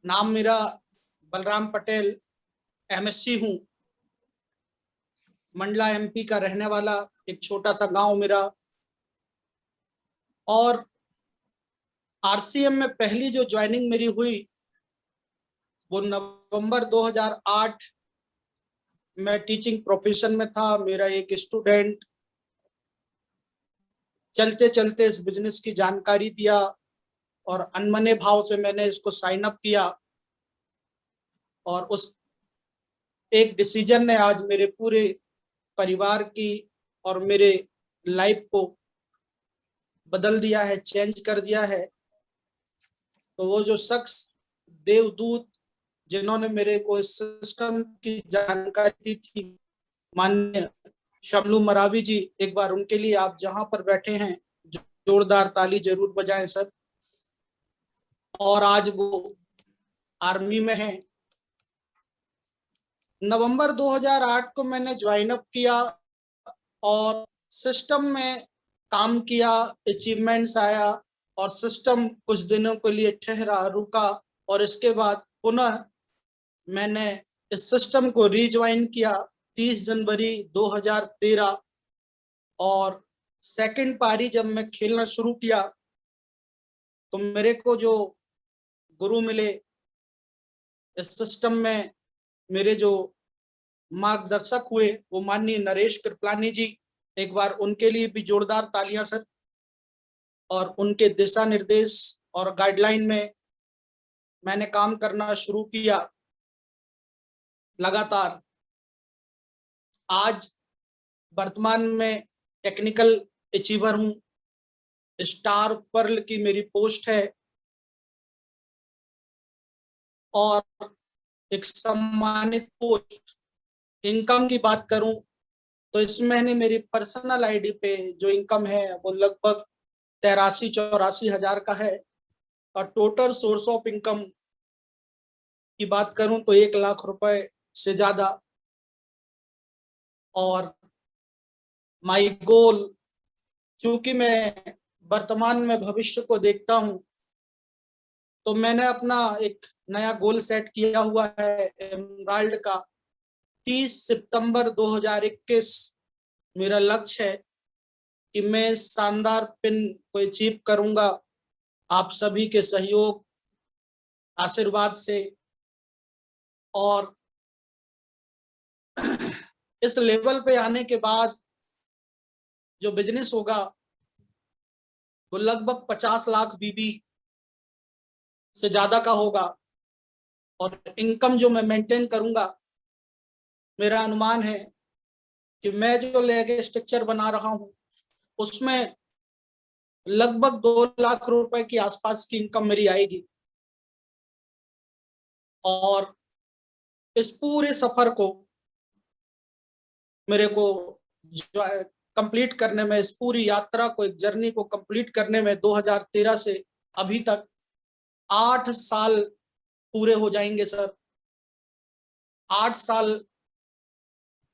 नाम मेरा बलराम पटेल, एमएससी हूँ। मंडला एमपी का रहने वाला, एक छोटा सा गांव मेरा। और आरसीएम में पहली जो ज्वाइनिंग मेरी हुई वो नवंबर 2008 में टीचिंग प्रोफेशन में था। मेरा एक स्टूडेंट चलते चलते इस बिजनेस की जानकारी दिया और अनमने भाव से मैंने इसको साइन अप किया। और उस एक डिसीजन ने आज मेरे पूरे परिवार की और मेरे लाइफ को बदल दिया है, चेंज कर दिया है। तो वो जो शख्स, देवदूत, जिन्होंने मेरे को इस सिस्टम की जानकारी दी थी, माननीय शमलू मरावी जी, एक बार उनके लिए आप जहां पर बैठे हैं जोरदार ताली जरूर बजाएं सब। और आज वो आर्मी में हैं। नवंबर 2008 को मैंने ज्वाइन अप किया और सिस्टम में काम किया, अचीवमेंट्स आया और सिस्टम कुछ दिनों के लिए ठहरा, रुका और इसके बाद पुनः मैंने इस सिस्टम को रीज्वाइन किया 30 जनवरी 2013। और सेकंड पारी जब मैं खेलना शुरू किया तो मेरे को जो गुरु मिले इस सिस्टम में, मेरे जो मार्गदर्शक हुए वो माननीय नरेश कृपलानी जी, एक बार उनके लिए भी जोरदार तालियां सर। और उनके दिशा निर्देश और गाइडलाइन में मैंने काम करना शुरू किया लगातार। आज वर्तमान में टेक्निकल अचीवर हूं, स्टार पर्ल की मेरी पोस्ट है। और एक सम्मानित पोस्ट। इनकम की बात करूं तो इस महीने मेरी पर्सनल आईडी पे जो इनकम है वो लगभग 83-84 हजार का है। और टोटल सोर्स ऑफ इनकम की बात करूं तो 1 लाख रुपए से ज्यादा। और माई गोल, क्योंकि मैं वर्तमान में भविष्य को देखता हूं, तो मैंने अपना एक नया गोल सेट किया हुआ है एमराल्ड का। 30 सितंबर 2021 मेरा लक्ष्य है कि मैं शानदार पिन को अचीव करूंगा, आप सभी के सहयोग आशीर्वाद से। और इस लेवल पे आने के बाद जो बिजनेस होगा वो लगभग 50 लाख बीबी से ज्यादा का होगा। और इनकम जो मैं मेंटेन करूंगा, मेरा अनुमान है कि मैं जो लेग स्ट्रक्चर बना रहा हूं उसमें लगभग 2 लाख रुपए की आसपास की इनकम मेरी आएगी। और इस पूरे सफर को मेरे को जो है कंप्लीट करने में, इस पूरी यात्रा को, एक जर्नी को कंप्लीट करने में 2013 से अभी तक 8 साल पूरे हो जाएंगे सर। 8 साल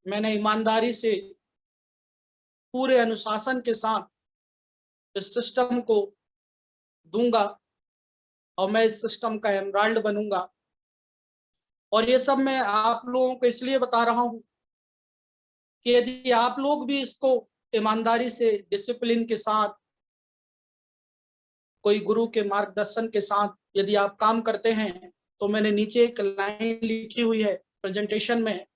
मैंने ईमानदारी से, पूरे अनुशासन के साथ इस सिस्टम को दूंगा और मैं इस सिस्टम का एमराल्ड बनूंगा। और ये सब मैं आप लोगों को इसलिए बता रहा हूं कि यदि आप लोग भी इसको ईमानदारी से, डिसिप्लिन के साथ, कोई गुरु के मार्गदर्शन के साथ यदि आप काम करते हैं, तो मैंने नीचे एक लाइन लिखी हुई है प्रेजेंटेशन में,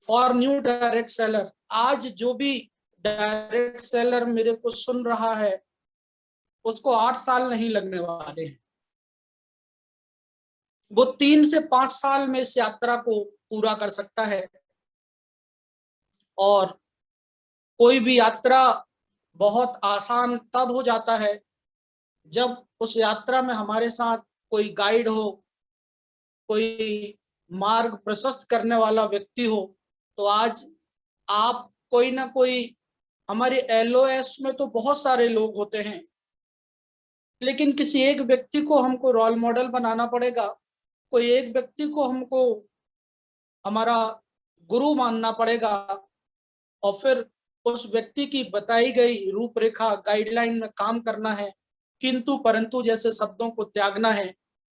फॉर न्यू डायरेक्ट सेलर। आज जो भी डायरेक्ट सेलर मेरे को सुन रहा है उसको 8 साल नहीं लगने वाले हैं, वो 3 से 5 साल में इस यात्रा को पूरा कर सकता है। और कोई भी यात्रा बहुत आसान तब हो जाता है जब उस यात्रा में हमारे साथ कोई गाइड हो, कोई मार्ग प्रशस्त करने वाला व्यक्ति हो। तो आज आप कोई ना कोई, हमारे एलओएस में तो बहुत सारे लोग होते हैं, लेकिन किसी एक व्यक्ति को हमको रोल मॉडल बनाना पड़ेगा, कोई एक व्यक्ति को हमको हमारा गुरु मानना पड़ेगा। और फिर उस व्यक्ति की बताई गई रूपरेखा, गाइडलाइन में काम करना है, किंतु परंतु जैसे शब्दों को त्यागना है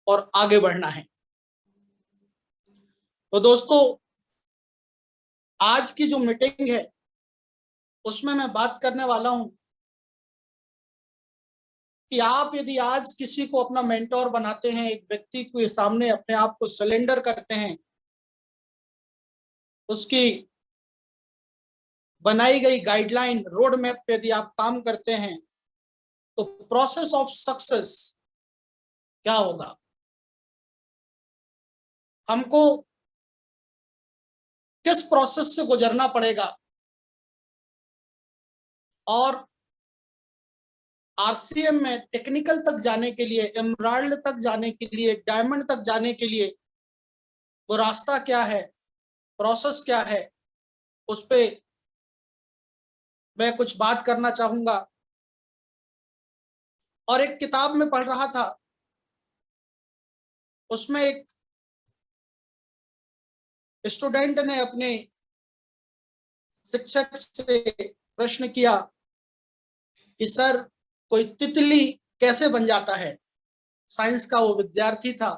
और आगे बढ़ना है। तो दोस्तों, आज की जो मीटिंग है उसमें मैं बात करने वाला हूं कि आप यदि आज किसी को अपना मेंटोर बनाते हैं, एक व्यक्ति के सामने अपने आप को सरेंडर करते हैं, उसकी बनाई गई गाइडलाइन रोड मैप पे यदि आप काम करते हैं, तो प्रोसेस ऑफ सक्सेस क्या होगा? हमको किस प्रोसेस से गुजरना पड़ेगा और आरसीएम में टेक्निकल तक जाने के लिए, एमराल्ड तक जाने के लिए, डायमंड तक जाने के लिए वो रास्ता क्या है, प्रोसेस क्या है, उस पे मैं कुछ बात करना चाहूंगा। और एक किताब में पढ़ रहा था, उसमें एक स्टूडेंट ने अपने शिक्षक से प्रश्न किया कि सर, कोई तितली कैसे बन जाता है? साइंस का वो विद्यार्थी था।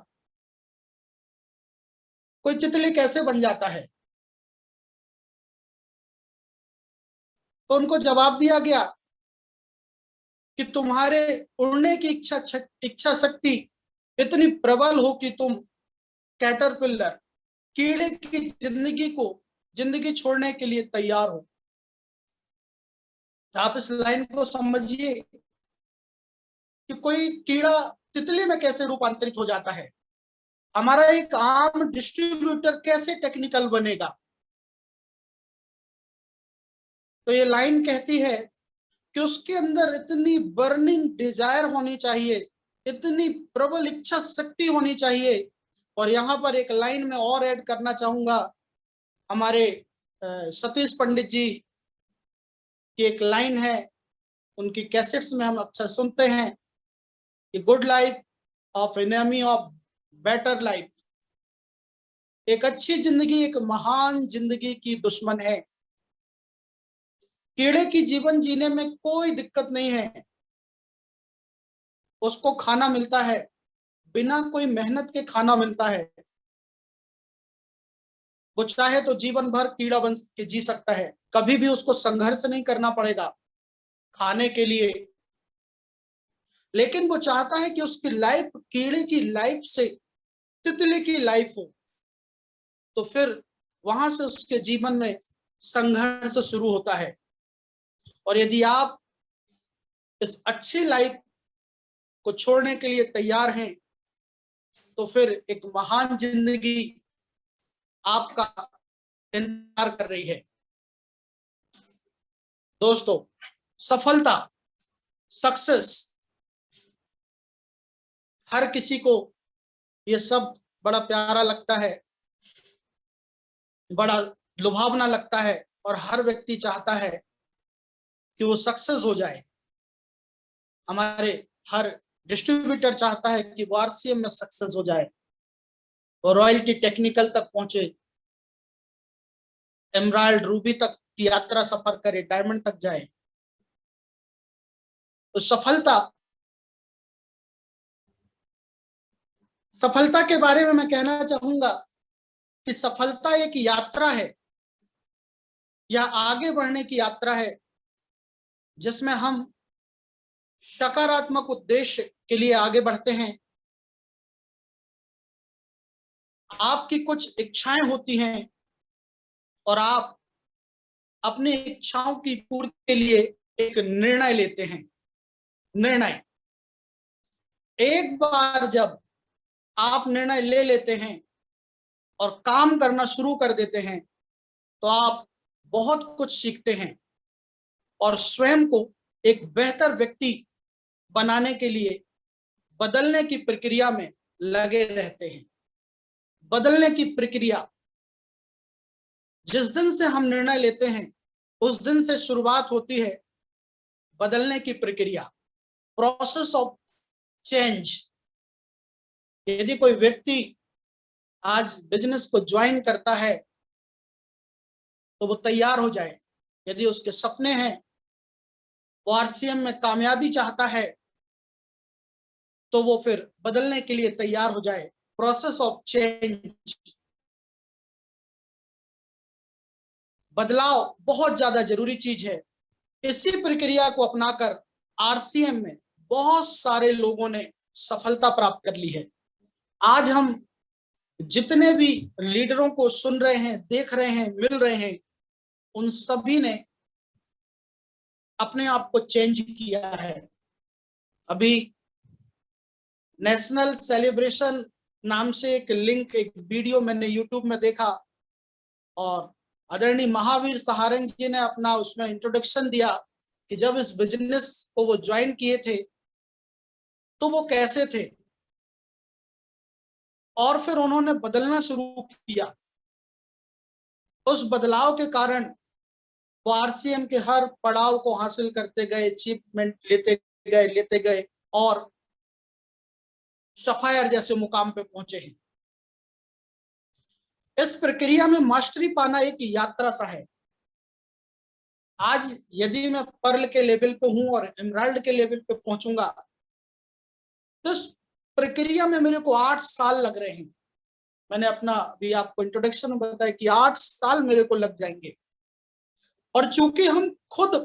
कोई तितली कैसे बन जाता है? तो उनको जवाब दिया गया कि तुम्हारे उड़ने की इच्छा शक्ति इतनी प्रबल हो कि तुम कैटरपिलर, कीड़े की जिंदगी छोड़ने के लिए तैयार हो। आप इस लाइन को समझिए कि कोई कीड़ा तितली में कैसे रूपांतरित हो जाता है। हमारा एक आम डिस्ट्रीब्यूटर कैसे टेक्निकल बनेगा? तो ये लाइन कहती है कि उसके अंदर इतनी बर्निंग डिजायर होनी चाहिए, इतनी प्रबल इच्छा शक्ति होनी चाहिए। और यहाँ पर एक लाइन में और ऐड करना चाहूंगा, हमारे सतीश पंडित जी की एक लाइन है, उनकी कैसेट्स में हम अक्सर सुनते हैं कि good life of enemy of better life. एक अच्छी जिंदगी एक महान जिंदगी की दुश्मन है। कीड़े की जीवन जीने में कोई दिक्कत नहीं है, उसको खाना मिलता है, बिना कोई मेहनत के खाना मिलता है। वो चाहे तो जीवन भर कीड़ा बन के जी सकता है, कभी भी उसको संघर्ष नहीं करना पड़ेगा खाने के लिए। लेकिन वो चाहता है कि उसकी लाइफ कीड़े की लाइफ से तितली की लाइफ हो, तो फिर वहां से उसके जीवन में संघर्ष शुरू होता है। और यदि आप इस अच्छी लाइफ को छोड़ने के लिए तैयार हैं, तो फिर एक महान जिंदगी आपका इंतजार कर रही है। दोस्तों, सफलता, सक्सेस, हर किसी को ये सब बड़ा प्यारा लगता है, बड़ा लुभावना लगता है, और हर व्यक्ति चाहता है कि वो सक्सेस हो जाए। हमारे हर डिस्ट्रीब्यूटर चाहता है कि वो आरसीएम में सक्सेस हो जाए, वो रॉयल्टी टेक्निकल तक पहुंचे, एमराल्ड रूबी तक की यात्रा सफर करे, डायमंड तक जाए। तो सफलता के बारे में मैं कहना चाहूंगा कि सफलता एक यात्रा है, या आगे बढ़ने की यात्रा है, जिसमें हम सकारात्मक उद्देश्य के लिए आगे बढ़ते हैं। आपकी कुछ इच्छाएं होती हैं और आप अपनी इच्छाओं की पूर्ति के लिए एक निर्णय लेते हैं। निर्णय, एक बार जब आप निर्णय ले लेते हैं और काम करना शुरू कर देते हैं, तो आप बहुत कुछ सीखते हैं और स्वयं को एक बेहतर व्यक्ति बनाने के लिए बदलने की प्रक्रिया में लगे रहते हैं। बदलने की प्रक्रिया, जिस दिन से हम निर्णय लेते हैं उस दिन से शुरुआत होती है बदलने की प्रक्रिया, प्रोसेस ऑफ चेंज। यदि कोई व्यक्ति आज बिजनेस को ज्वाइन करता है, तो वो तैयार हो जाए। यदि उसके सपने हैं, वो आरसीएम में कामयाबी चाहता है, तो वो फिर बदलने के लिए तैयार हो जाए। प्रोसेस ऑफ चेंज, बदलाव बहुत ज्यादा जरूरी चीज है। इसी प्रक्रिया को अपनाकर आरसीएम में बहुत सारे लोगों ने सफलता प्राप्त कर ली है। आज हम जितने भी लीडरों को सुन रहे हैं, देख रहे हैं, मिल रहे हैं, उन सभी ने अपने आप को चेंज किया है। अभी नेशनल सेलिब्रेशन नाम से एक लिंक, एक वीडियो मैंने यूट्यूब में देखा, और आदरणीय महावीर सहारण जी ने अपना उसमें इंट्रोडक्शन दिया कि जब इस बिजनेस को वो ज्वाइन किए थे तो वो कैसे थे, और फिर उन्होंने बदलना शुरू किया। उस बदलाव के कारण वो आरसीएम के हर पड़ाव को हासिल करते गए, अचीवमेंट लेते गए और सफायर जैसे मुकाम पे पहुंचे हैं। इस प्रक्रिया में मास्टरी पाना एक यात्रा सा है। आज यदि मैं पर्ल के लेवल पे हूं और एमराल्ड के लेवल पे पहुंचूंगा, तो इस प्रक्रिया में मेरे को 8 साल लग रहे हैं। मैंने अपना भी आपको इंट्रोडक्शन में बताया कि 8 साल मेरे को लग जाएंगे। और चूंकि हम खुद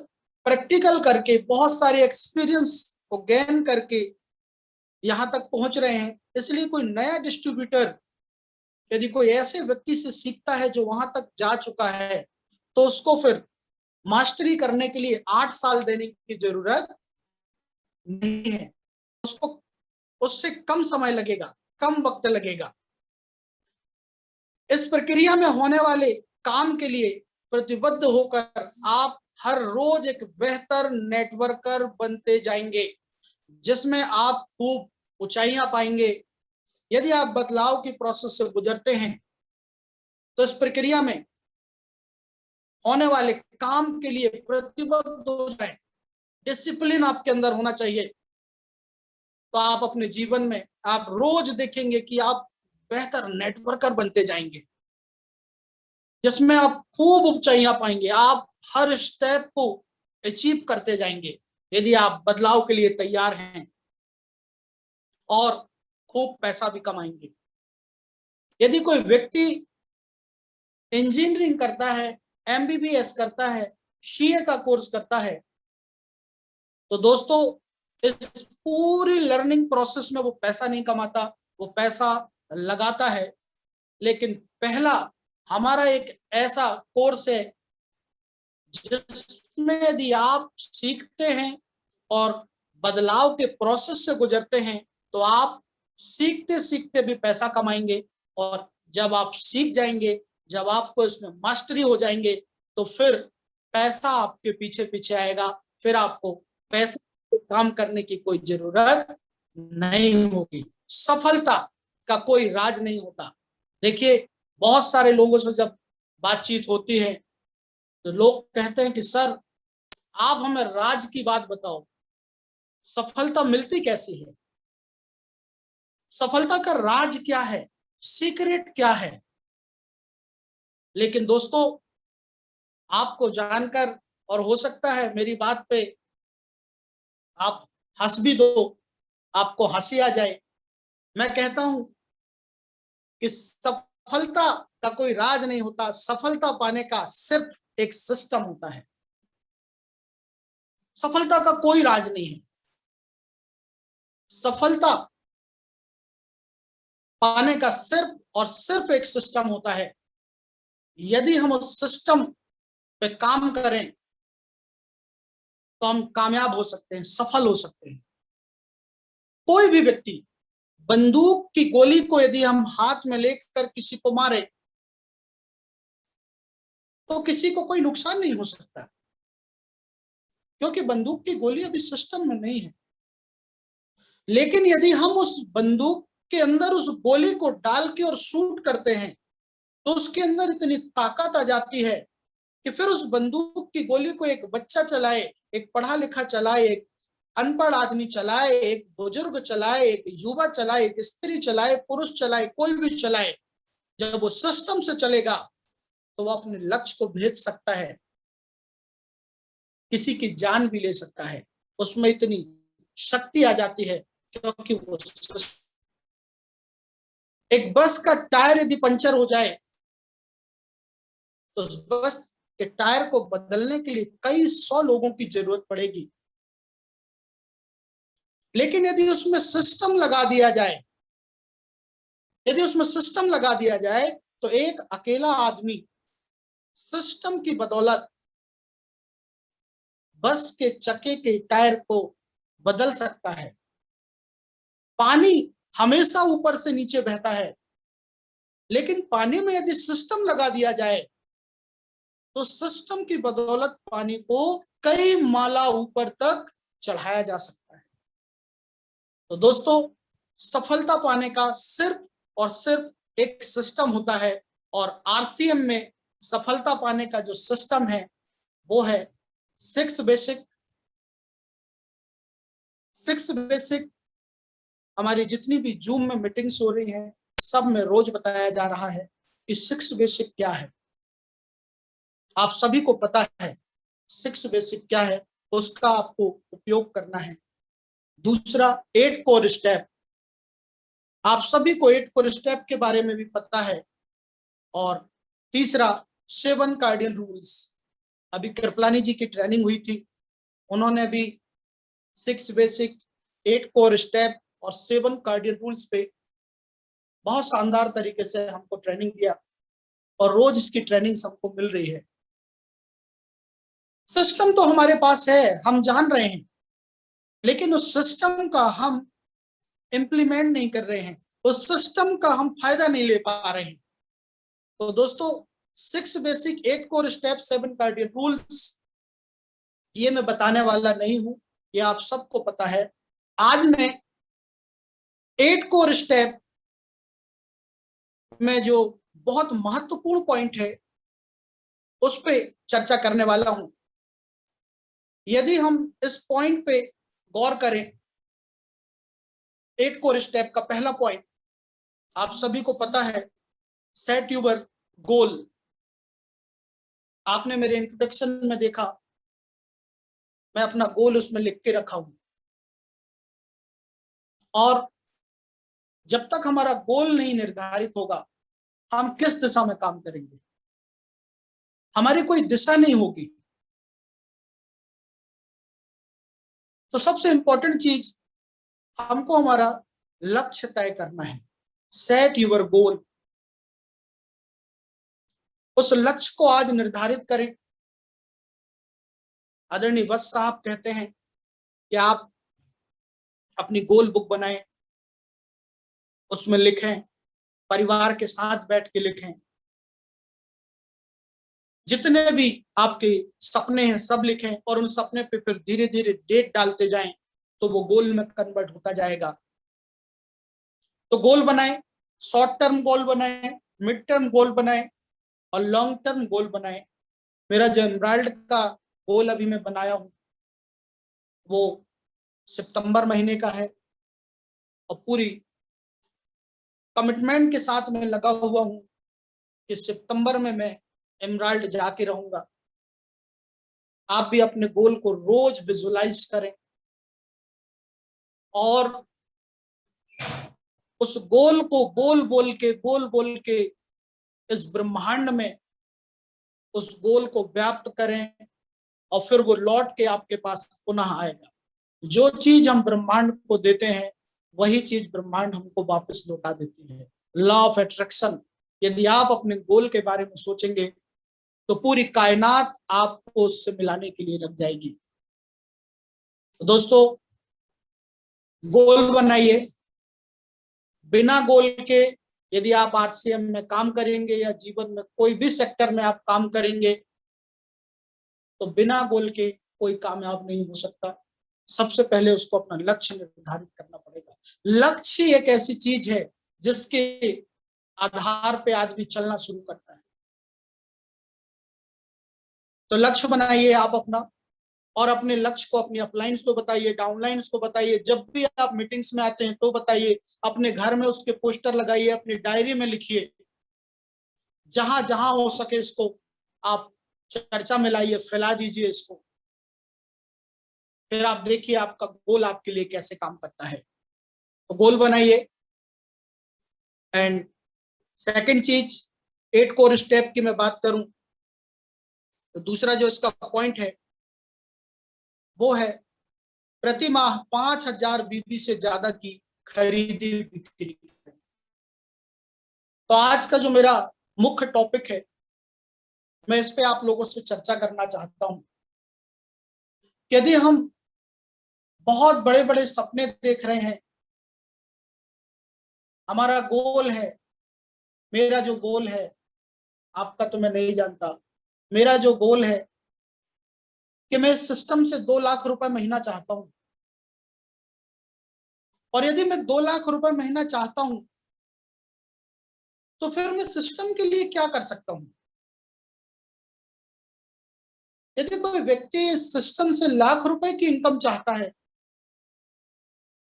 प्रैक्टिकल करके, बहुत सारे एक्सपीरियंस को गेन करके यहां तक पहुंच रहे हैं, इसलिए कोई नया डिस्ट्रीब्यूटर यदि कोई ऐसे व्यक्ति से सीखता है जो वहां तक जा चुका है, तो उसको फिर मास्टरी करने के लिए 8 साल देने की जरूरत नहीं है। उसको उससे कम समय लगेगा, कम वक्त लगेगा। इस प्रक्रिया में होने वाले काम के लिए प्रतिबद्ध होकर आप हर रोज एक बेहतर नेटवर्कर बनते जाएंगे, जिसमें आप खूब ऊंचाइयां पाएंगे। यदि आप बदलाव की प्रोसेस से गुजरते हैं, तो इस प्रक्रिया में होने वाले काम के लिए प्रतिबद्ध हो जाए, डिसिप्लिन आपके अंदर होना चाहिए। तो आप अपने जीवन में आप रोज देखेंगे कि आप बेहतर नेटवर्कर बनते जाएंगे, जिसमें आप खूब ऊंचाइयां पाएंगे। आप हर स्टेप को अचीव करते जाएंगे यदि आप बदलाव के लिए तैयार हैं, और खूब पैसा भी कमाएंगे। यदि कोई व्यक्ति इंजीनियरिंग करता है, एमबीबीएस करता है, सीए का कोर्स करता है, तो दोस्तों इस पूरी लर्निंग प्रोसेस में वो पैसा नहीं कमाता, वो पैसा लगाता है। लेकिन पहला हमारा एक ऐसा कोर्स है जिसमें यदि आप सीखते हैं और बदलाव के प्रोसेस से गुजरते हैं, तो आप सीखते सीखते भी पैसा कमाएंगे। और जब आप सीख जाएंगे, जब आपको इसमें मास्टरी हो जाएंगे, तो फिर पैसा आपके पीछे पीछे आएगा। फिर आपको पैसे काम करने की कोई जरूरत नहीं होगी। सफलता का कोई राज नहीं होता। देखिए, बहुत सारे लोगों से जब बातचीत होती है तो लोग कहते हैं कि सर, आप हमें राज की बात बताओ, सफलता मिलती कैसी है, सफलता का राज क्या है, सीक्रेट क्या है। लेकिन दोस्तों, आपको जानकर, और हो सकता है मेरी बात पे आप हंस भी दो, आपको हंसी आ जाए, मैं कहता हूं कि सफलता का कोई राज नहीं होता। सफलता पाने का सिर्फ एक सिस्टम होता है। सफलता का कोई राज नहीं है। सफलता पाने का सिर्फ और सिर्फ एक सिस्टम होता है। यदि हम उस सिस्टम पे काम करें तो हम कामयाब हो सकते हैं, सफल हो सकते हैं। कोई भी व्यक्ति बंदूक की गोली को यदि हम हाथ में लेकर किसी को मारे, तो किसी को कोई नुकसान नहीं हो सकता, क्योंकि बंदूक की गोली अभी सिस्टम में नहीं है। लेकिन यदि हम उस बंदूक के अंदर उस गोली को डाल के और शूट करते हैं, तो उसके अंदर इतनी ताकत आ जाती है कि फिर उस बंदूक की गोली को एक बच्चा चलाए, एक पढ़ा लिखा चलाए, एक अनपढ़ आदमी चलाए, एक बुजुर्ग चलाए, एक युवा चलाए, एक स्त्री चलाए, पुरुष चलाए, कोई भी चलाए, जब वो सिस्टम से चलेगा तो वो अपने लक्ष्य को भेज सकता है, किसी की जान भी ले सकता है। उसमें इतनी शक्ति आ जाती है क्योंकि वो एक बस का टायर यदि पंचर हो जाए तो उस बस के टायर को बदलने के लिए कई 100 लोगों की जरूरत पड़ेगी। लेकिन यदि उसमें सिस्टम लगा दिया जाए, यदि उसमें सिस्टम लगा दिया जाए तो एक अकेला आदमी सिस्टम की बदौलत बस के चक्के के टायर को बदल सकता है। पानी हमेशा ऊपर से नीचे बहता है, लेकिन पानी में यदि सिस्टम लगा दिया जाए तो सिस्टम की बदौलत पानी को कई माला ऊपर तक चढ़ाया जा सकता है। तो दोस्तों, सफलता पाने का सिर्फ और सिर्फ एक सिस्टम होता है, और आरसीएम में सफलता पाने का जो सिस्टम है वो है 6 बेसिक। हमारी जितनी भी जूम में मीटिंग्स हो रही हैं सब में रोज बताया जा रहा है कि 6 बेसिक क्या है। आप सभी को पता है 6 बेसिक क्या है, उसका आपको उपयोग करना है। दूसरा 8 कोर स्टेप, आप सभी को 8 कोर स्टेप के बारे में भी पता है। और तीसरा 7 कार्डियल रूल्स, अभी कृपलानी जी की ट्रेनिंग हुई थी, उन्होंने भी 6 बेसिक, 8 कोर स्टेप और 7 कार्डियल रूल्स पे बहुत शानदार तरीके से हमको ट्रेनिंग दिया, और रोज इसकी ट्रेनिंग सबको मिल रही है। सिस्टम तो हमारे पास है, हम जान रहे हैं, लेकिन उस सिस्टम का हम इंप्लीमेंट नहीं कर रहे हैं, उस सिस्टम का हम फायदा नहीं ले पा रहे हैं। तो दोस्तों, 6 बेसिक, 8 कोर स्टेप, 7 कार्डियल रूल्स, ये मैं बताने वाला नहीं हूं, ये आप सबको पता है। आज मैं 8 कोर स्टेप में जो बहुत महत्वपूर्ण पॉइंट है उस पे चर्चा करने वाला हूं। यदि हम इस पॉइंट पे गौर करें, 8 कोर स्टेप का पहला पॉइंट आप सभी को पता है, सेट यूर गोल। आपने मेरे इंट्रोडक्शन में देखा, मैं अपना गोल उसमें लिख के रखा हूं। और जब तक हमारा गोल नहीं निर्धारित होगा, हम किस दिशा में काम करेंगे, हमारी कोई दिशा नहीं होगी। तो सबसे इंपॉर्टेंट चीज, हमको हमारा लक्ष्य तय करना है। सेट यूर गोल, उस लक्ष्य को आज निर्धारित करें। आदरणीय वत्स साहब कहते हैं कि आप अपनी गोल बुक बनाएं, उसमें लिखें, परिवार के साथ बैठ के लिखें, जितने भी आपके सपने हैं सब लिखें, और उन सपने पे फिर धीरे धीरे डेट डालते जाएं, तो वो गोल में कन्वर्ट होता जाएगा। तो गोल बनाएं, शॉर्ट टर्म गोल बनाएं, मिड टर्म गोल बनाएं और लॉन्ग टर्म गोल बनाएं। मेरा जो एमराल्ड का गोल अभी मैं बनाया हूं वो सितंबर महीने का है, और पूरी कमिटमेंट के साथ मैं लगा हुआ हूं कि सितंबर में मैं एमराल्ड जाके रहूंगा। आप भी अपने गोल को रोज विजुलाइज करें, और उस गोल को गोल बोल के इस ब्रह्मांड में उस गोल को व्याप्त करें, और फिर वो लौट के आपके पास पुनः आएगा। जो चीज हम ब्रह्मांड को देते हैं वही चीज ब्रह्मांड हमको वापस लौटा देती है। लॉ ऑफ अट्रैक्शन, यदि आप अपने गोल के बारे में सोचेंगे तो पूरी कायनात आपको उससे मिलाने के लिए लग जाएगी। तो दोस्तों, गोल बनाइए। बिना गोल के यदि आप आरसीएम में काम करेंगे या जीवन में कोई भी सेक्टर में आप काम करेंगे तो बिना गोल के कोई कामयाब नहीं हो सकता। सबसे पहले उसको अपना लक्ष्य निर्धारित करना पड़ेगा। लक्ष्य एक ऐसी चीज है जिसके आधार पे आदमी चलना शुरू करता है। तो लक्ष्य बनाइए आप अपना, और अपने लक्ष्य को अपनी अपलाइंस को बताइए, डाउनलाइंस को बताइए। जब भी आप मीटिंग्स में आते हैं तो बताइए, अपने घर में उसके पोस्टर लगाइए, अपनी डायरी में लिखिए, जहां जहां हो सके इसको आप चर्चा में लाइए, फैला दीजिए इसको। फिर आप देखिए आपका गोल आपके लिए कैसे काम करता है। तो गोल बनाइए। एंड सेकंड चीज, 8 कोर स्टेप की मैं बात करूं तो दूसरा जो इसका पॉइंट है वो है प्रति माह 5,000 बीबी से ज्यादा की खरीदी बिक्री। तो आज का जो मेरा मुख्य टॉपिक है, मैं इस पे आप लोगों से चर्चा करना चाहता हूं। यदि हम बहुत बड़े बड़े सपने देख रहे हैं, हमारा गोल है, मेरा जो गोल है, आपका तो मैं नहीं जानता, मेरा जो गोल है कि मैं इस सिस्टम से 2 लाख रुपए महीना चाहता हूं। और यदि मैं 2 लाख रुपए महीना चाहता हूं तो फिर मैं सिस्टम के लिए क्या कर सकता हूं। यदि कोई व्यक्ति इस सिस्टम से लाख रुपए की इनकम चाहता है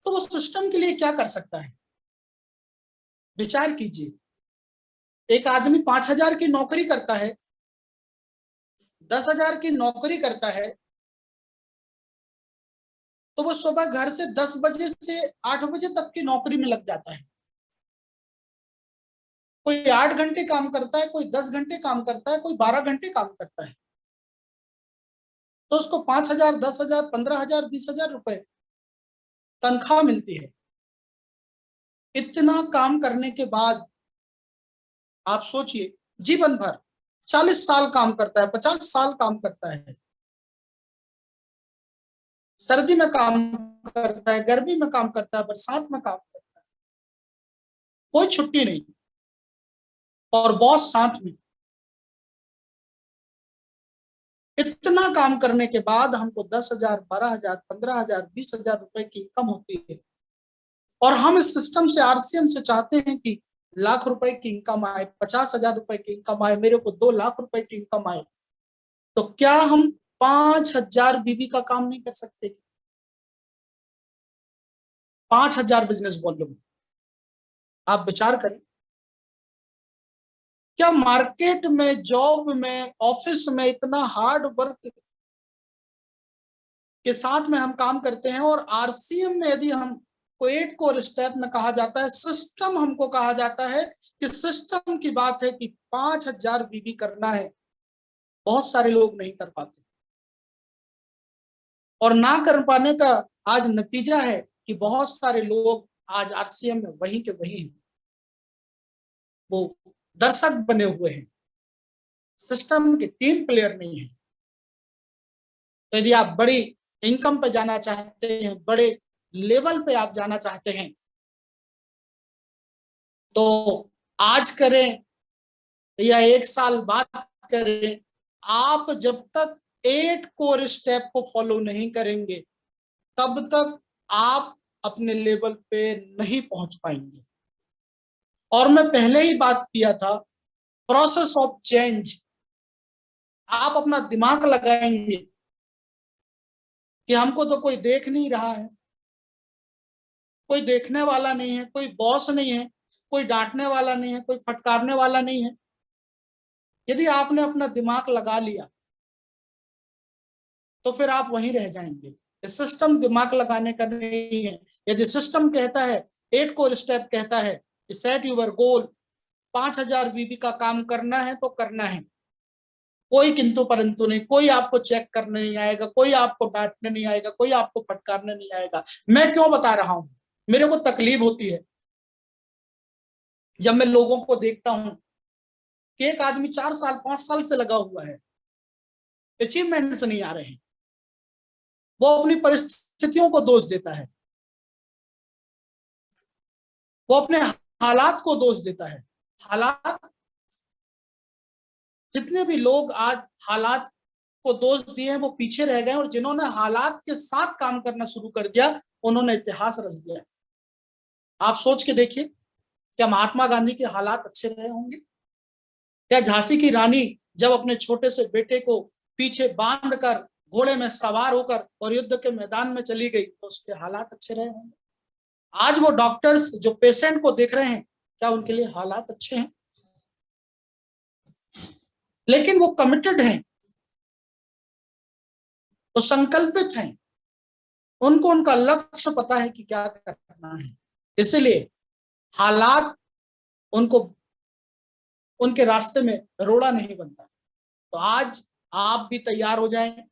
तो वो सिस्टम के लिए क्या कर सकता है। विचार कीजिए, एक आदमी 5,000 की नौकरी करता है, 10,000 की नौकरी करता है, तो वो सुबह घर से 10 बजे से 8 बजे तक की नौकरी में लग जाता है। कोई 8 घंटे काम करता है, कोई 10 घंटे काम करता है, कोई 12 घंटे काम करता है। तो उसको 5,000, 10,000, 15,000, 20,000 रुपए तनख्वाह मिलती है। इतना काम करने के बाद आप सोचिए, जीवन भर 40 साल काम करता है, 50 साल काम करता है, सर्दी में काम करता है, गर्मी में काम करता है, बरसात में काम करता है, कोई छुट्टी नहीं, और बॉस साथ में। इतना काम करने के बाद हमको 10,000, 12,000, 15,000, 20,000 रुपए की इनकम होती है। और हम इस सिस्टम से, आरसीएम से चाहते हैं कि लाख रुपए की इनकम आए, 50,000 रुपए की इनकम आए, मेरे को 2 लाख रुपए की इनकम आए। तो क्या हम 5,000 बीबी का काम नहीं कर सकते। 5,000 बिजनेस वॉल्यूम, आप विचार करें, क्या मार्केट में, जॉब में, ऑफिस में इतना हार्ड वर्क के साथ में हम काम करते हैं, और आरसीएम में यदि हम को 8 कोर स्टेप में कहा जाता है, सिस्टम हमको कहा जाता है कि सिस्टम की बात है कि 5,000 बीबी करना है, बहुत सारे लोग नहीं कर पाते। और ना कर पाने का आज नतीजा है कि बहुत सारे लोग आज आरसीएम में वहीं के वहीं हैं, वो दर्शक बने हुए हैं, सिस्टम के टीम प्लेयर नहीं है। तो यदि आप बड़ी इनकम पे जाना चाहते हैं, बड़े लेवल पे आप जाना चाहते हैं, तो आज करें या 1 साल बाद करें, आप जब तक 8 कोर स्टेप को फॉलो नहीं करेंगे तब तक आप अपने लेवल पे नहीं पहुंच पाएंगे। और मैं पहले ही बात किया था, प्रोसेस ऑफ चेंज। आप अपना दिमाग लगाएंगे कि हमको तो कोई देख नहीं रहा है, कोई देखने वाला नहीं है, कोई बॉस नहीं है, कोई डांटने वाला नहीं है, कोई फटकारने वाला नहीं है। यदि आपने अपना दिमाग लगा लिया तो फिर आप वहीं रह जाएंगे। सिस्टम दिमाग लगाने का नहीं है। यदि सिस्टम कहता है, 8 कोर स्टेप कहता है कि सेट यूर गोल, 5,000 बीबी का काम करना है तो करना है, कोई किंतु परंतु नहीं, कोई आपको चेक करने नहीं आएगा, कोई आपको डांटने नहीं आएगा, कोई आपको फटकारने नहीं आएगा। मैं क्यों बता रहा हूं, मेरे को तकलीफ होती है जब मैं लोगों को देखता हूं कि एक आदमी 4 साल 5 साल से लगा हुआ है, अचीवमेंट्स नहीं आ रहे हैं, वो अपनी परिस्थितियों को दोष देता है, वो अपने हालात को दोष देता है। हालात, जितने भी लोग आज हालात को दोष दिए हैं वो पीछे रह गए, और जिन्होंने हालात के साथ काम करना शुरू कर दिया उन्होंने इतिहास रच दिया। आप सोच के देखिए, क्या महात्मा गांधी के हालात अच्छे रहे होंगे? क्या झांसी की रानी जब अपने छोटे से बेटे को पीछे बांध कर घोड़े में सवार होकर और युद्ध के मैदान में चली गई तो उसके हालात अच्छे रहे होंगे? आज वो डॉक्टर्स जो पेशेंट को देख रहे हैं, क्या उनके लिए हालात अच्छे हैं? लेकिन वो कमिटेड हैं, वो संकल्पित हैं, उनको उनका लक्ष्य पता है कि क्या करना है। इसलिए हालात उनको उनके रास्ते में रोड़ा नहीं बनता। तो आज आप भी तैयार हो जाएं,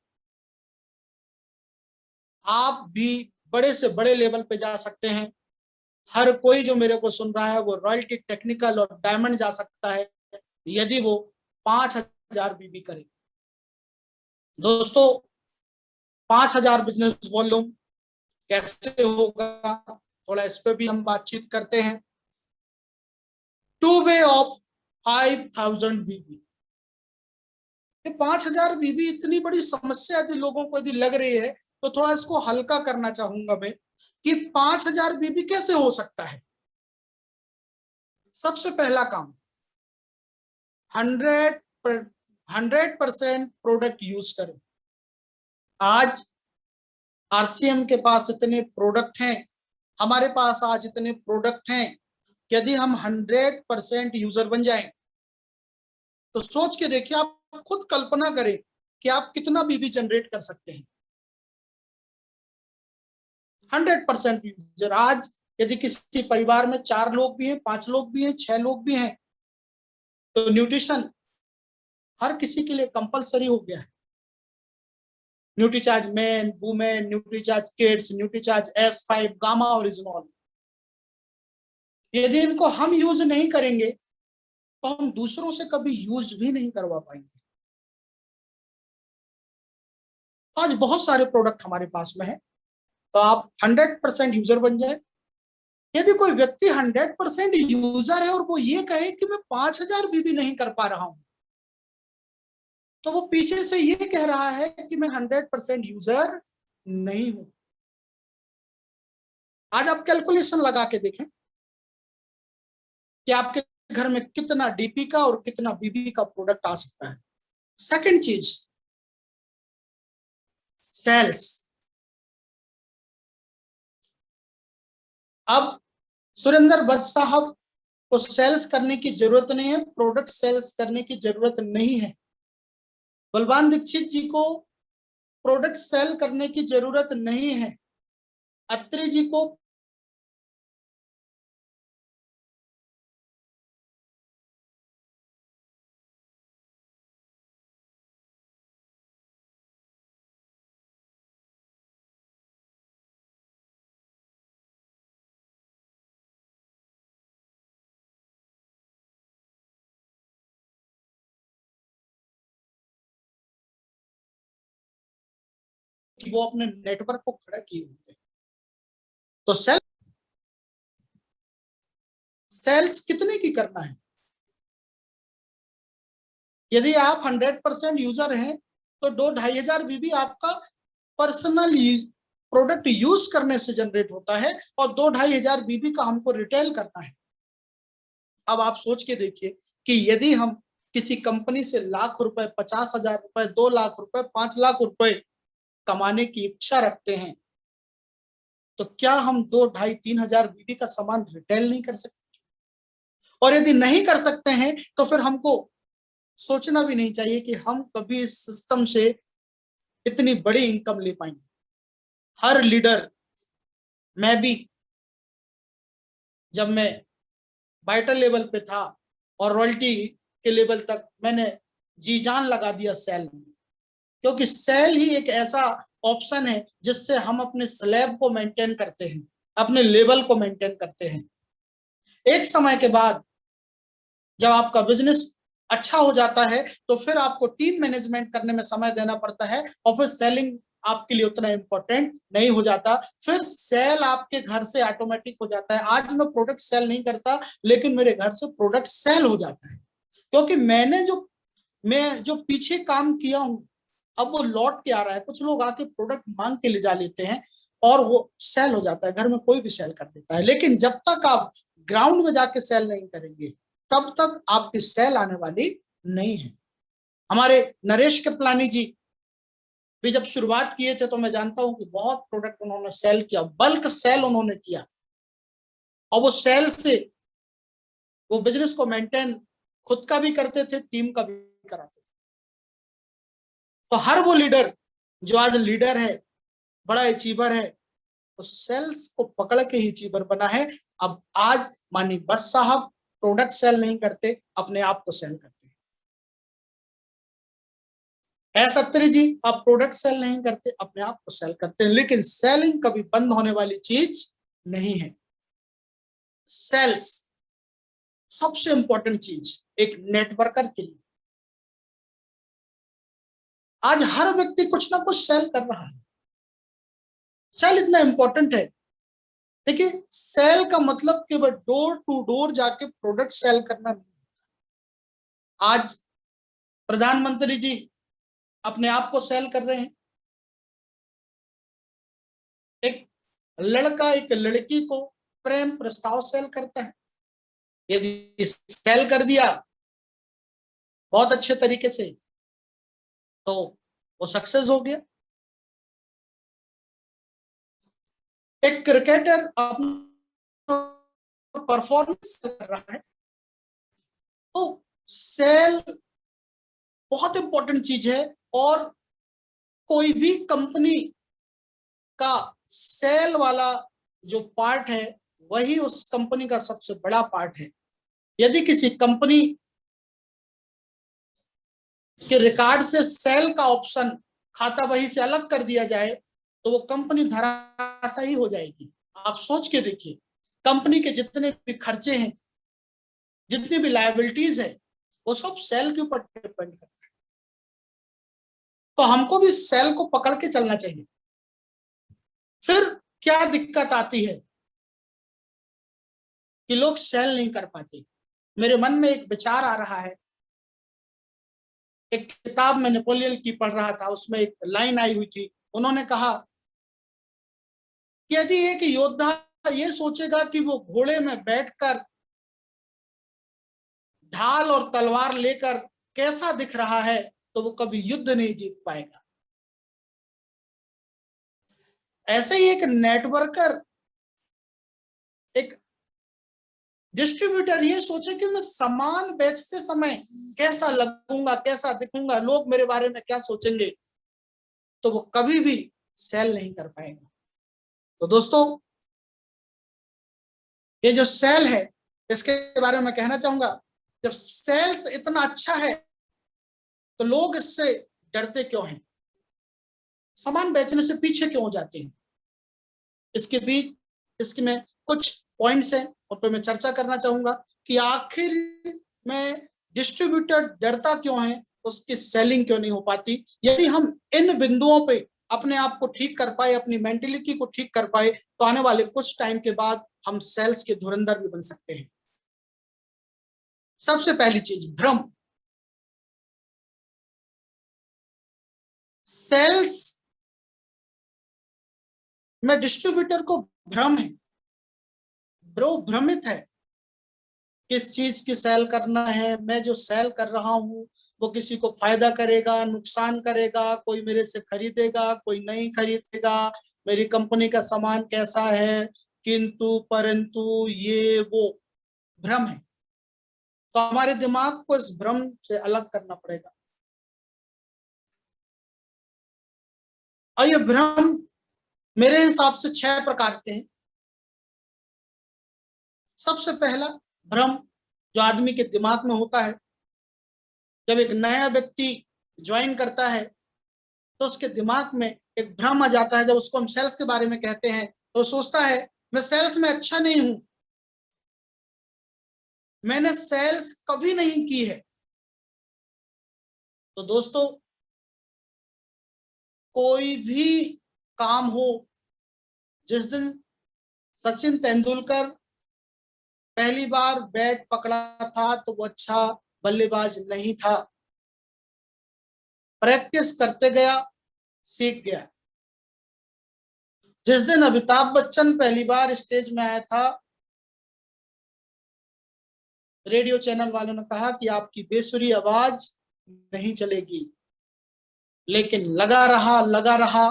आप भी बड़े से बड़े लेवल पे जा सकते हैं। हर कोई जो मेरे को सुन रहा है वो रॉयल्टी, टेक्निकल और डायमंड जा सकता है यदि वो 5,000 बीबी करे। दोस्तों 5,000 बिजनेस वॉल्यूम कैसे होगा, थोड़ा इस पे भी हम बातचीत करते हैं। 2 वे ऑफ 5,000 बीबी। 5,000 बीबी इतनी बड़ी समस्या यदि लोगों को यदि लग रही है तो थोड़ा इसको हल्का करना चाहूंगा मैं कि 5,000 बीबी कैसे हो सकता है। सबसे पहला काम 100% प्रोडक्ट यूज करें। आज आरसीएम के पास इतने प्रोडक्ट हैं, हमारे पास आज इतने प्रोडक्ट हैं, यदि हम 100% यूजर बन जाएं तो सोच के देखिए, आप खुद कल्पना करें कि आप कितना बीबी जनरेट कर सकते हैं। 100% यूजर। आज यदि किसी परिवार में 4 लोग भी हैं, 5 लोग भी हैं, 6 लोग भी हैं, तो न्यूट्रिशन हर किसी के लिए कंपलसरी हो गया है। Nutricharge man, women, Nutricharge kids, Nutricharge S5, gamma और इजनॉल। यदि इनको हम यूज नहीं करेंगे तो हम दूसरों से कभी यूज भी नहीं करवा पाएंगे। आज बहुत सारे प्रोडक्ट हमारे पास में है, तो आप 100% यूजर बन जाए। यदि कोई व्यक्ति 100% यूजर है और वो ये कहे कि मैं 5,000 बीबी नहीं कर पा रहा हूं, तो वो पीछे से ये कह रहा है कि मैं 100% यूजर नहीं हूं। आज आप कैलकुलेशन लगा के देखें कि आपके घर में कितना डीपी का और कितना बीबी का प्रोडक्ट आ सकता है। सेकंड चीज, सेल्स। अब सुरेंद्र बस साहब को सेल्स करने की जरूरत नहीं है, प्रोडक्ट सेल्स करने की जरूरत नहीं है। बलवान दीक्षित जी को प्रोडक्ट सेल करने की जरूरत नहीं है। अत्रे जी को कि वो अपने नेटवर्क को खड़ा किए होते। तो सेल्स कितने की करना है? यदि आप 100% यूजर हैं तो 2-2,500 बीबी आपका पर्सनल प्रोडक्ट यूज करने से जनरेट होता है और 2-2,500 बीबी का हमको रिटेल करना है। अब आप सोच के देखिए कि यदि हम किसी कंपनी से लाख रुपए, 50,000 रुपए, 2 लाख रुपए, 5 लाख रुपए कमाने की इच्छा रखते हैं, तो क्या हम 2-2,500-3,000 बीबी का सामान रिटेल नहीं कर सकते? और यदि नहीं कर सकते हैं तो फिर हमको सोचना भी नहीं चाहिए कि हम कभी इस सिस्टम से इतनी बड़ी इनकम ले पाएंगे। हर लीडर, मैं भी जब मैं वाइटल लेवल पे था और रॉयल्टी के लेवल तक मैंने जी जान लगा दिया सेल में, क्योंकि सेल ही एक ऐसा ऑप्शन है जिससे हम अपने स्लैब को मेंटेन करते हैं, अपने लेवल को मेंटेन करते हैं। एक समय के बाद जब आपका बिजनेस अच्छा हो जाता है तो फिर आपको टीम मैनेजमेंट करने में समय देना पड़ता है और फिर सेलिंग आपके लिए उतना इंपॉर्टेंट नहीं हो जाता। फिर सेल आपके घर से ऑटोमेटिक हो जाता है। आज मैं प्रोडक्ट सेल नहीं करता लेकिन मेरे घर से प्रोडक्ट सेल हो जाता है, क्योंकि मैं जो पीछे काम किया हूं अब वो लौट के आ रहा है। कुछ लोग आके प्रोडक्ट मांग के ले जा लेते हैं और वो सेल हो जाता है, घर में कोई भी सेल कर देता है। लेकिन जब तक आप ग्राउंड में जाके सेल नहीं करेंगे तब तक आपकी सेल आने वाली नहीं है। हमारे नरेश कृपलानी जी भी जब शुरुआत किए थे तो मैं जानता हूं कि बहुत प्रोडक्ट उन्होंने सेल किया, बल्क सेल उन्होंने किया, और वो सेल से वो बिजनेस को मेंटेन खुद का भी करते थे, टीम का भी कराते थे। तो हर वो लीडर जो आज लीडर है, बड़ा अचीवर है, तो सेल्स को पकड़ के ही अचीवर बना है। अब आज मानी बस साहब प्रोडक्ट सेल नहीं करते, अपने आप को सेल करते हैं। सत्तरी जी आप प्रोडक्ट सेल नहीं करते, अपने आप को सेल करते हैं। लेकिन सेलिंग कभी बंद होने वाली चीज नहीं है। सेल्स सबसे इंपॉर्टेंट चीज एक नेटवर्कर के लिए। आज हर व्यक्ति कुछ ना कुछ सेल कर रहा है। सेल इतना इंपॉर्टेंट है। देखिए, सेल का मतलब केवल डोर टू डोर जाके प्रोडक्ट सेल करना नहीं। आज प्रधानमंत्री जी अपने आप को सेल कर रहे हैं। एक लड़का एक लड़की को प्रेम प्रस्ताव सेल करता है। यदि सेल कर दिया बहुत अच्छे तरीके से तो वो सक्सेस हो गया। एक क्रिकेटर अपना परफॉर्मेंस कर रहा है, तो सेल बहुत इंपॉर्टेंट चीज है। और कोई भी कंपनी का सेल वाला जो पार्ट है वही उस कंपनी का सबसे बड़ा पार्ट है। यदि किसी कंपनी के रिकॉर्ड से सेल का ऑप्शन खाता बही से अलग कर दिया जाए तो वो कंपनी धराशायी हो जाएगी। आप सोच के देखिए, कंपनी के जितने भी खर्चे हैं, जितनी भी लायबिलिटीज है, वो सब सेल के ऊपर डिपेंड करता है। तो हमको भी सेल को पकड़ के चलना चाहिए। फिर क्या दिक्कत आती है कि लोग सेल नहीं कर पाते। मेरे मन में एक विचार आ रहा है। एक किताब में नेपोलियन की पढ़ रहा था, उसमें एक लाइन आई हुई थी। उन्होंने कहा कि यदि एक योद्धा ये सोचेगा कि वो घोड़े में बैठकर ढाल और तलवार लेकर कैसा दिख रहा है तो वो कभी युद्ध नहीं जीत पाएगा। ऐसे ही एक नेटवर्कर, एक डिस्ट्रीब्यूटर ये सोचे कि मैं सामान बेचते समय कैसा लगूंगा, कैसा दिखूंगा, लोग मेरे बारे में क्या सोचेंगे, तो वो कभी भी सेल नहीं कर पाएगा। तो दोस्तों, ये जो सेल है इसके बारे में कहना चाहूंगा, जब सेल्स इतना अच्छा है तो लोग इससे डरते क्यों हैं, सामान बेचने से पीछे क्यों हो जाते हैं। इसके बीच इसके में कुछ पॉइंट्स हैं उन पर मैं चर्चा करना चाहूंगा कि आखिर में डिस्ट्रीब्यूटर डरता क्यों है, उसकी सेलिंग क्यों नहीं हो पाती। यदि हम इन बिंदुओं पे अपने आप को ठीक कर पाए, अपनी मेंटेलिटी को ठीक कर पाए, तो आने वाले कुछ टाइम के बाद हम सेल्स के धुरंधर भी बन सकते हैं। सबसे पहली चीज भ्रम। सेल्स में डिस्ट्रीब्यूटर को भ्रम है, ब्रो भ्रमित है किस चीज की सेल करना है। मैं जो सेल कर रहा हूं वो किसी को फायदा करेगा, नुकसान करेगा, कोई मेरे से खरीदेगा, कोई नहीं खरीदेगा, मेरी कंपनी का सामान कैसा है, किंतु परंतु ये वो भ्रम है। तो हमारे दिमाग को इस भ्रम से अलग करना पड़ेगा। और ये भ्रम मेरे हिसाब से 6 प्रकार के हैं। सबसे पहला भ्रम जो आदमी के दिमाग में होता है, जब एक नया व्यक्ति ज्वाइन करता है तो उसके दिमाग में एक भ्रम आ जाता है। जब उसको हम सेल्स के बारे में कहते हैं तो सोचता है मैं सेल्स में अच्छा नहीं हूं, मैंने सेल्स कभी नहीं की है। तो दोस्तों, कोई भी काम हो, जिस दिन सचिन तेंदुलकर पहली बार बैट पकड़ा था तो वो अच्छा बल्लेबाज नहीं था, प्रैक्टिस करते गया, सीख गया। जिस दिन अमिताभ बच्चन पहली बार स्टेज में आया था, रेडियो चैनल वालों ने कहा कि आपकी बेसुरी आवाज नहीं चलेगी, लेकिन लगा रहा,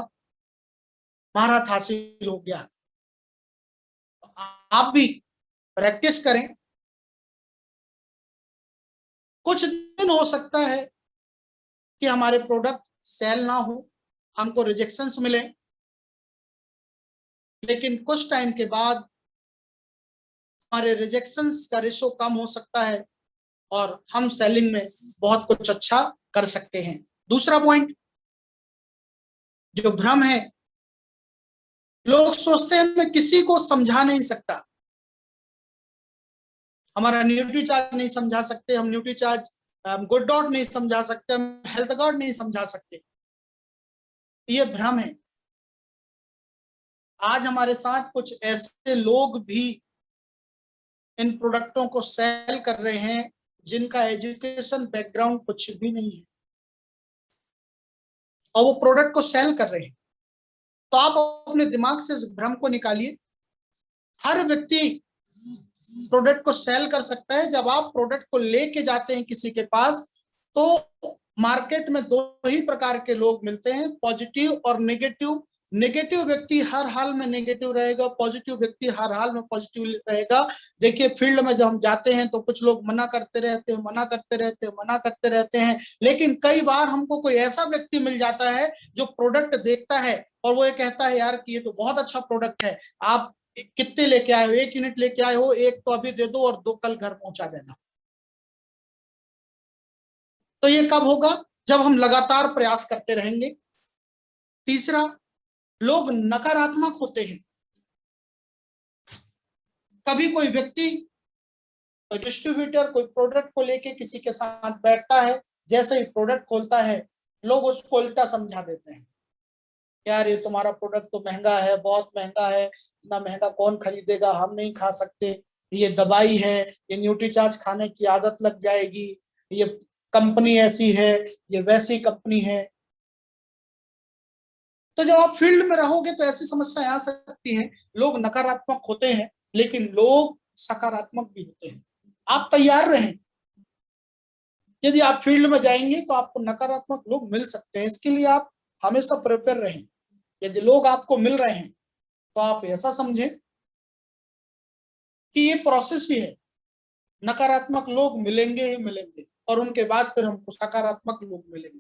महारत हासिल हो गया। आप भी प्रैक्टिस करें। कुछ दिन हो सकता है कि हमारे प्रोडक्ट सेल ना हो, हमको रिजेक्शंस मिले, लेकिन कुछ टाइम के बाद हमारे रिजेक्शंस का रेशो कम हो सकता है और हम सेलिंग में बहुत कुछ अच्छा कर सकते हैं। दूसरा पॉइंट जो भ्रम है, लोग सोचते हैं मैं किसी को समझा नहीं सकता, हमारा न्यूट्री चार्ज नहीं समझा सकते, हम न्यूट्री चार्ज गुड डॉट नहीं समझा सकते, हम हेल्थ गार्ड नहीं समझा सकते। ये भ्रम है। आज हमारे साथ कुछ ऐसे लोग भी इन प्रोडक्टों को सेल कर रहे हैं जिनका एजुकेशन बैकग्राउंड कुछ भी नहीं है और वो प्रोडक्ट को सेल कर रहे हैं। तो आप अपने दिमाग से इस भ्रम को निकालिए। हर व्यक्ति प्रोडक्ट को सेल कर सकता है। जब आप प्रोडक्ट को लेके जाते हैं किसी के पास, तो मार्केट में दो ही प्रकार के लोग मिलते हैं, पॉजिटिव और नेगेटिव। नेगेटिव व्यक्ति हर हाल में नेगेटिव रहेगा, पॉजिटिव व्यक्ति हर हाल में पॉजिटिव रहेगा। देखिए फील्ड में जब हम जाते हैं तो कुछ लोग मना करते रहते हैं, मना करते रहते हैं, मना करते रहते हैं, लेकिन कई बार हमको कोई ऐसा व्यक्ति मिल जाता है जो प्रोडक्ट देखता है और वो ये कहता है यार कि ये तो बहुत अच्छा प्रोडक्ट है, आप कितने लेके आए हो, 1 यूनिट लेके आए हो, 1 तो अभी दे दो और 2 कल घर पहुंचा देना। तो ये कब होगा? जब हम लगातार प्रयास करते रहेंगे। तीसरा, लोग नकारात्मक होते हैं। कभी कोई व्यक्ति, कोई डिस्ट्रीब्यूटर कोई प्रोडक्ट को लेके किसी के साथ बैठता है, जैसे ही प्रोडक्ट खोलता है लोग उसको उल्टा समझा देते हैं, यार ये तुम्हारा प्रोडक्ट तो महंगा है, बहुत महंगा है, इतना महंगा कौन खरीदेगा, हम नहीं खा सकते, ये दवाई है, ये न्यूट्रीचार्ज खाने की आदत लग जाएगी, ये कंपनी ऐसी है, ये वैसी कंपनी है। तो जब आप फील्ड में रहोगे तो ऐसी समस्याएं आ सकती हैं। लोग नकारात्मक होते हैं लेकिन लोग सकारात्मक भी होते हैं। आप तैयार रहें। यदि आप फील्ड में जाएंगे तो आपको नकारात्मक लोग मिल सकते हैं, इसके लिए आप हमेशा प्रिपेयर रहें। यदि लोग आपको मिल रहे हैं तो आप ऐसा समझें कि ये प्रोसेस ही है, नकारात्मक लोग मिलेंगे ही मिलेंगे और उनके बाद फिर हमको सकारात्मक लोग मिलेंगे।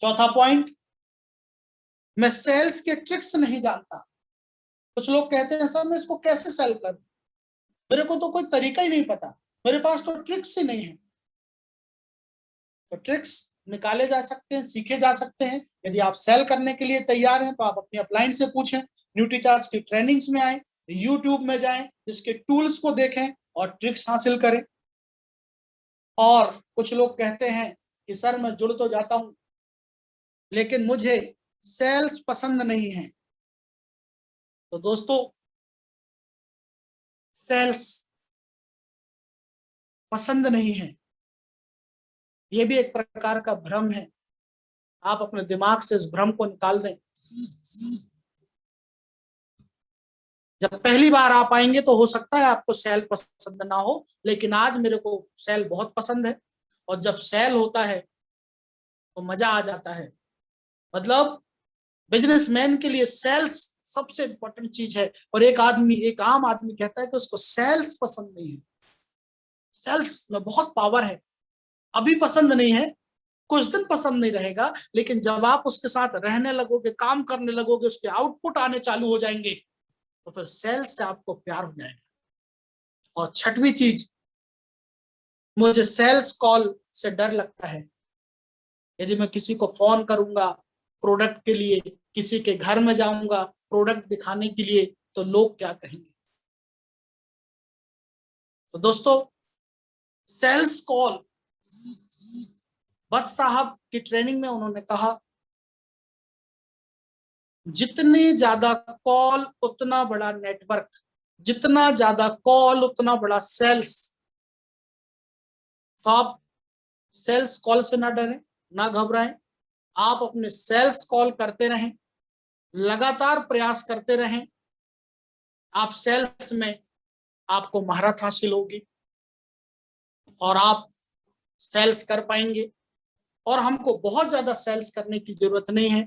चौथा पॉइंट, मैं सेल्स के ट्रिक्स नहीं जानता। कुछ लोग कहते हैं सर मैं इसको कैसे सेल करूं, मेरे को तो कोई तरीका ही नहीं पता, मेरे पास तो ट्रिक्स ही नहीं है। तो ट्रिक्स निकाले जा सकते हैं, सीखे जा सकते हैं। यदि आप सेल करने के लिए तैयार हैं तो आप अपनी अपलाइन से पूछें, न्यूट्रीचार्ज की ट्रेनिंग्स में आए, यूट्यूब में जाएं, इसके टूल्स को देखें और ट्रिक्स हासिल करें। और कुछ लोग कहते हैं कि सर मैं जुड़ तो जाता हूं लेकिन मुझे सेल्स पसंद नहीं है। तो दोस्तों, सेल्स पसंद नहीं है, ये भी एक प्रकार का भ्रम है। आप अपने दिमाग से इस भ्रम को निकाल दें। जब पहली बार आप आएंगे तो हो सकता है आपको सेल पसंद ना हो, लेकिन आज मेरे को सेल बहुत पसंद है। और जब सेल होता है तो मजा आ जाता है। मतलब बिजनेसमैन के लिए सेल्स सबसे इंपॉर्टेंट चीज है। और एक आम आदमी कहता है कि उसको सेल्स पसंद नहीं है। सेल्स में बहुत पावर है। अभी पसंद नहीं है, कुछ दिन पसंद नहीं रहेगा, लेकिन जब आप उसके साथ रहने लगोगे, काम करने लगोगे, उसके आउटपुट आने चालू हो जाएंगे तो फिर सेल्स से आपको प्यार हो जाएगा। और छठवीं चीज, मुझे सेल्स कॉल से डर लगता है। यदि मैं किसी को फोन करूंगा प्रोडक्ट के लिए, किसी के घर में जाऊंगा प्रोडक्ट दिखाने के लिए, तो लोग क्या कहेंगे। तो दोस्तों, सेल्स कॉल, भट्ट साहब की ट्रेनिंग में उन्होंने कहा जितनी ज्यादा कॉल उतना बड़ा नेटवर्क, जितना ज्यादा कॉल उतना बड़ा सेल्स। तो आप सेल्स कॉल से ना डरें, ना घबराएं। आप अपने सेल्स कॉल करते रहें, लगातार प्रयास करते रहें। आप सेल्स में आपको महारत हासिल होगी और आप सेल्स कर पाएंगे। और हमको बहुत ज्यादा सेल्स करने की जरूरत नहीं है।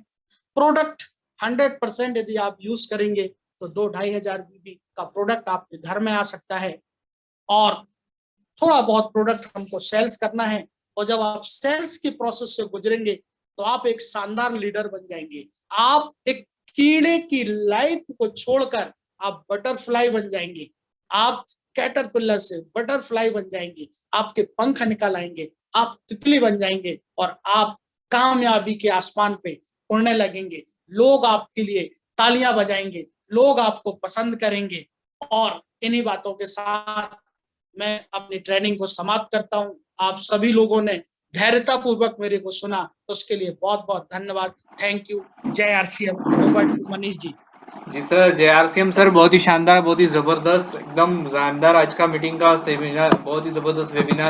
प्रोडक्ट 100% यदि आप यूज करेंगे तो 2-2.5 हजार बीबी का प्रोडक्ट आपके घर में आ सकता है। और थोड़ा बहुत प्रोडक्ट हमको सेल्स करना है। और जब आप सेल्स की प्रोसेस से गुजरेंगे तो आप एक शानदार लीडर बन जाएंगे। आप एक कीड़े की लाइफ को छोड़कर आप बटरफ्लाई बन जाएंगे, आप कैटरपिलर से बटरफ्लाई बन जाएंगे, आपके पंख निकल आएंगे, आप तितली बन जाएंगे और आप कामयाबी के आसमान पे उड़ने लगेंगे। लोग आपके लिए तालियां बजाएंगे, लोग आपको पसंद करेंगे। और इन्हीं बातों के साथ मैं अपनी ट्रेनिंग को समाप्त करता हूं। आप सभी लोगों ने धैर्यता पूर्वक मेरे को सुना, उसके लिए बहुत बहुत धन्यवाद। Thank you. जय RCM. Over to Manish ji. जी सर, जय आरसीएम सर, बहुत ही शानदार, बहुत ही जबरदस्त, एकदम शानदार आज का मीटिंग का सेमिनार, बहुत ही जबरदस्त वेबिनार